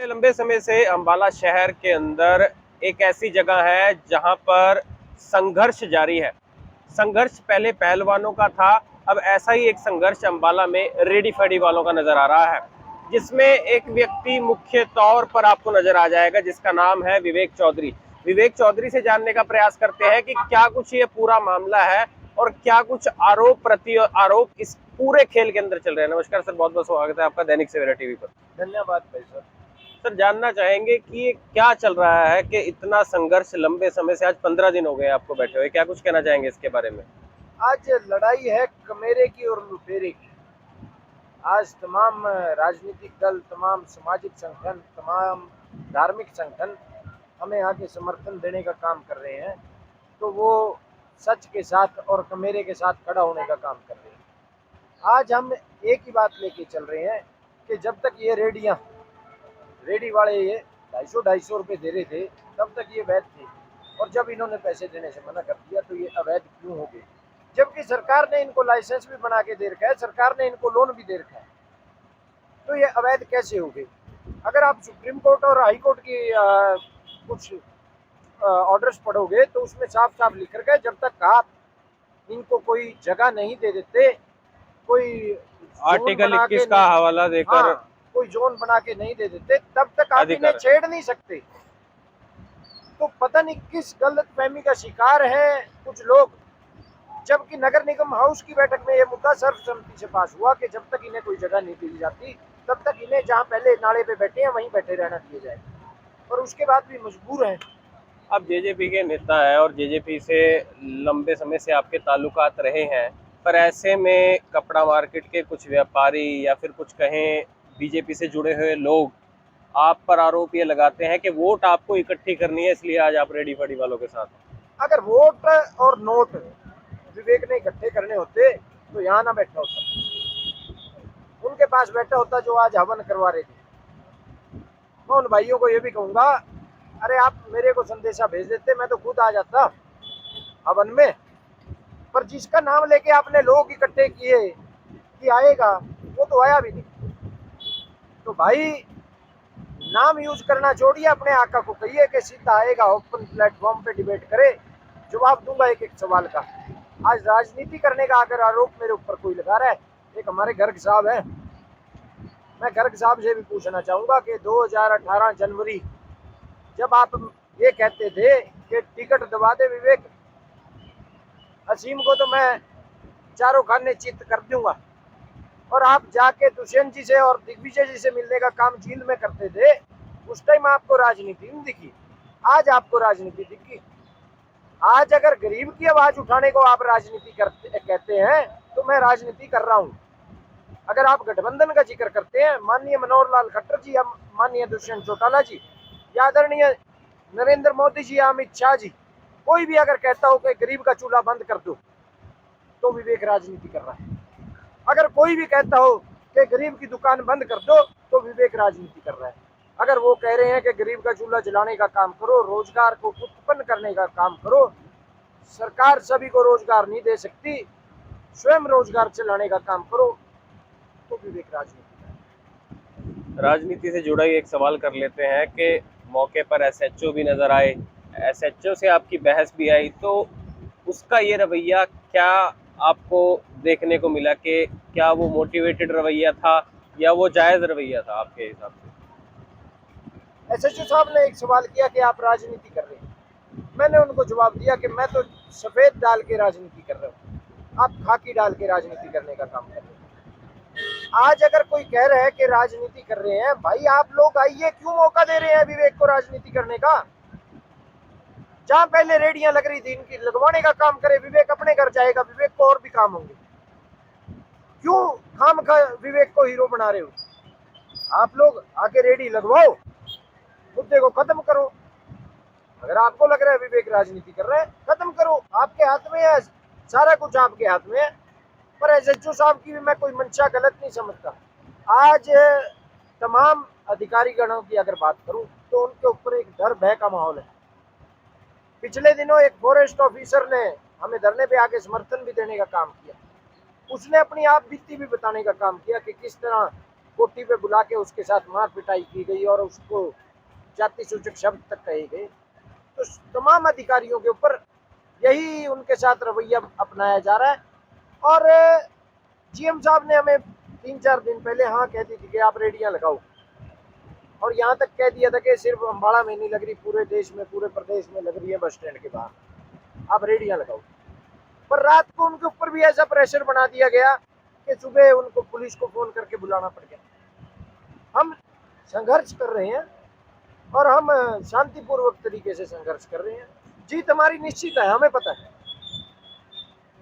लंबे समय से अंबाला शहर के अंदर एक ऐसी जगह है जहां पर संघर्ष जारी है। संघर्ष पहले पहलवानों का था, अब ऐसा ही एक संघर्ष अंबाला में रेडी फेडी वालों का नजर आ रहा है, जिसमें एक व्यक्ति मुख्य तौर पर आपको नजर आ जाएगा जिसका नाम है विवेक चौधरी। विवेक चौधरी से जानने का प्रयास करते हैं कि क्या कुछ ये पूरा मामला है और क्या कुछ आरोप प्रति आरोप इस पूरे खेल के अंदर चल रहे हैं। नमस्कार सर, बहुत बहुत स्वागत है आपका दैनिक सवेरा टीवी पर। धन्यवाद भाई सर। सर, जानना चाहेंगे कि ये क्या चल रहा है कि इतना संघर्ष लंबे समय से, आज 15 दिन हो गए आपको बैठे हुए, क्या कुछ कहना चाहेंगे इसके बारे में? आज लड़ाई है कमेरे की और लुटेरे की। आज तमाम राजनीतिक दल, तमाम सामाजिक संगठन, तमाम धार्मिक संगठन हमें आके समर्थन देने का काम कर रहे हैं, तो वो सच के साथ और कमेरे के साथ खड़ा होने का काम कर रहे हैं। आज हम एक ही बात लेके चल रहे हैं कि जब तक ये रेडी वाले ये 250 रुपये दे रहे थे, तब तक ये वैध थे, और जब इन्होंने पैसे देने से मना कर दिया तो ये अवैध क्यों हो गए? जबकि सरकार ने इनको लाइसेंस भी बना के दे रखा है, सरकार ने इनको लोन भी दे रखा है, तो ये अवैध कैसे हो गए? अगर आप सुप्रीम कोर्ट और हाई कोर्ट की कुछ ऑर्डर्स पढ़ोगे तो उसमें साफ साफ लिख रखा है, जब तक आप इनको कोई जगह नहीं दे देते, कोई आर्टिकल 21 का हवाला देकर, हाँ, कोई जोन बना के नहीं दे देते, तब तक आप इन्हें छेड़ नहीं सकते। तो पता नहीं किस गलत फहमी का शिकार है कुछ लोग, जबकि नगर निगम हाउस की बैठक में यह मुद्दा सर्वसम्मति से पास हुआ कि जब तक इन्हें कोई जगह नहीं दी जाती, तब तक इन्हें जहां पहले नाले पे बैठे हैं वहीं बैठे रहना दिया जाए, और उसके बाद भी मजबूर हैं। अब जेजेपी के नेता है और जेजेपी से लंबे समय से आपके ताल्लुकात रहे हैं, पर ऐसे में कपड़ा मार्केट के कुछ व्यापारी या फिर कुछ कहें बीजेपी से जुड़े हुए लोग आप पर आरोप ये लगाते हैं कि वोट आपको इकट्ठी करनी है, इसलिए आज आप रेडी फड़ी वालों के साथ हैं। अगर वोट और नोट विवेक ने इकट्ठे करने होते तो यहाँ ना बैठा होता, उनके पास बैठा होता जो आज हवन करवा रहे थे। मैं उन भाइयों को ये भी कहूंगा, अरे आप मेरे को संदेशा भेज देते, मैं तो खुद आ जाता हवन में, पर जिसका नाम लेके आपने लोग इकट्ठे किए कि आएगा, वो तो आया भी नहीं। तो भाई नाम यूज करना छोड़िए, अपने आका को कहिए कि सीधा आएगा, ओपन प्लेटफॉर्म पे डिबेट करे, जवाब दूंगा एक एक सवाल का। आज राजनीति करने का अगर आरोप मेरे ऊपर कोई लगा रहा है, एक हमारे गर्ग साहब है, मैं गर्ग साहब से भी पूछना चाहूंगा कि 2018 जनवरी जब आप ये कहते थे कि टिकट दबा दे विवेक, असीम को तो मैं चारों खाने चित कर दूंगा, और आप जाके दुष्यंत जी से और दिग्विजय जी से मिलने का काम जींद में करते थे, उस टाइम आपको राजनीति नहीं दिखी, आज आपको राजनीति दिखी। आज अगर गरीब की आवाज उठाने को आप राजनीति कहते हैं, तो मैं राजनीति कर रहा हूं। अगर आप गठबंधन का जिक्र करते हैं, माननीय मनोहर लाल खट्टर जी या माननीय दुष्यंत चौटाला जी या आदरणीय नरेंद्र मोदी जी या अमित शाह जी, कोई भी अगर कहता हो कि गरीब का चूल्हा बंद कर दो, तो विवेक राजनीति कर रहा है। अगर कोई भी कहता हो कि गरीब की दुकान बंद कर दो, तो विवेक राजनीति कर रहा है। अगर वो कह रहे हैं कि गरीब का चूल्हा जलाने का काम करो, रोजगार को उत्पन्न करने का काम करो, सरकार सभी को रोजगार नहीं दे सकती, स्वयं रोजगार चलाने का काम करो, तो विवेक राजनीति। राजनीति से जुड़ा ही एक सवाल कर लेते हैं कि मौके पर एसएचओ भी नजर आए, एसएचओ से आपकी बहस भी आई, तो उसका ये रवैया क्या आपको देखने को मिला कि क्या वो मोटिवेटेड रवैया था या वो जायज रवैया था आपके हिसाब से? एसएचओ साहब ने एक सवाल किया कि आप राजनीति कर रहे हैं, मैंने उनको जवाब दिया कि मैं तो सफेद डाल के राजनीति कर रहा हूँ, आप खाकी डाल के राजनीति करने का काम कर रहे हैं। आज अगर कोई कह रहा है कि राजनीति कर रहे हैं, भाई आप लोग आइए, क्यों मौका दे रहे हैं विवेक को राजनीति करने का? जहां पहले रेडियां लग रही थी, इनकी लगवाने का काम करे, विवेक अपने घर जाएगा, विवेक को और भी काम होंगे। क्यों खामखा विवेक को हीरो बना रहे हो? आप लोग आके रेडी लगवाओ, मुद्दे को खत्म करो। अगर आपको लग रहा है विवेक राजनीति कर रहे हैं, खत्म करो, आपके हाथ में है, सारा कुछ आपके हाथ में है। पर एसएचओ साहब की भी मैं कोई मंशा गलत नहीं समझता। आज तमाम अधिकारी गणों की अगर बात करूं, तो उनके ऊपर एक डर भय का माहौल है। पिछले दिनों एक फॉरेस्ट ऑफिसर ने हमें धरने पे आके समर्थन भी देने का काम किया, उसने अपनी आप बीती भी बताने का काम किया कि किस तरह कोठी पे बुला के उसके साथ मार पिटाई की गई और उसको जाति सूचक शब्द तक कहे गए। तो तमाम अधिकारियों के ऊपर यही उनके साथ रवैया अपनाया जा रहा है। और जीएम साहब ने हमें 3-4 दिन पहले हाँ कह दी थी कि आप रेडियां लगाओ, और यहाँ तक कह दिया था कि सिर्फ अम्बाड़ा में नहीं लग रही, पूरे देश में, पूरे प्रदेश में लग रही है बस स्टैंड के बाहर, आप रेडियां लगाओ। पर रात को उनके ऊपर भी ऐसा प्रेशर बना दिया गया कि सुबह उनको पुलिस को फोन करके बुलाना पड़ गया। हम संघर्ष कर रहे हैं और हम शांतिपूर्वक तरीके से संघर्ष कर रहे हैं। जीत हमारी निश्चित है, हमें पता है।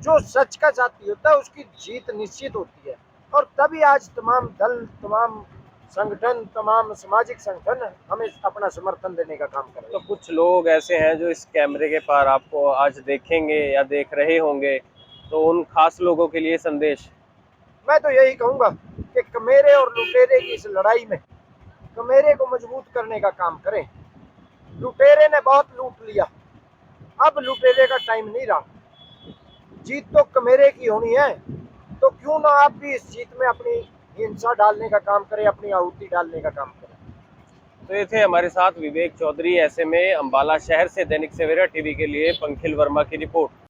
जो सच का साथी होता है उसकी जीत निश्चित होती है। और तभी आज तमाम दल, तमाम संगठन, तमाम सामाजिक संगठन हमें अपना समर्थन देने का काम कर रहे तो हैं। कुछ लोग ऐसे हैं जो इस कैमरे के पार आपको आज देखेंगे या देख रहे होंगे, तो उन खास लोगों के लिए संदेश? मैं तो यही कहूंगा कि कमेरे और लुटेरे की इस लड़ाई में कमेरे को मजबूत करने का काम करें। लुटेरे ने बहुत लूट लिया, अब लुटेरे का टाइम नहीं रहा। जीत तो कमेरे की होनी है, तो क्यों ना आप भी इस जीत में अपनी हिंसा डालने का काम करें, अपनी आहुति डालने का काम करें। तो ये थे हमारे साथ विवेक चौधरी। ऐसे में अम्बाला शहर से दैनिक सवेरा टीवी के लिए पंखिल वर्मा की रिपोर्ट।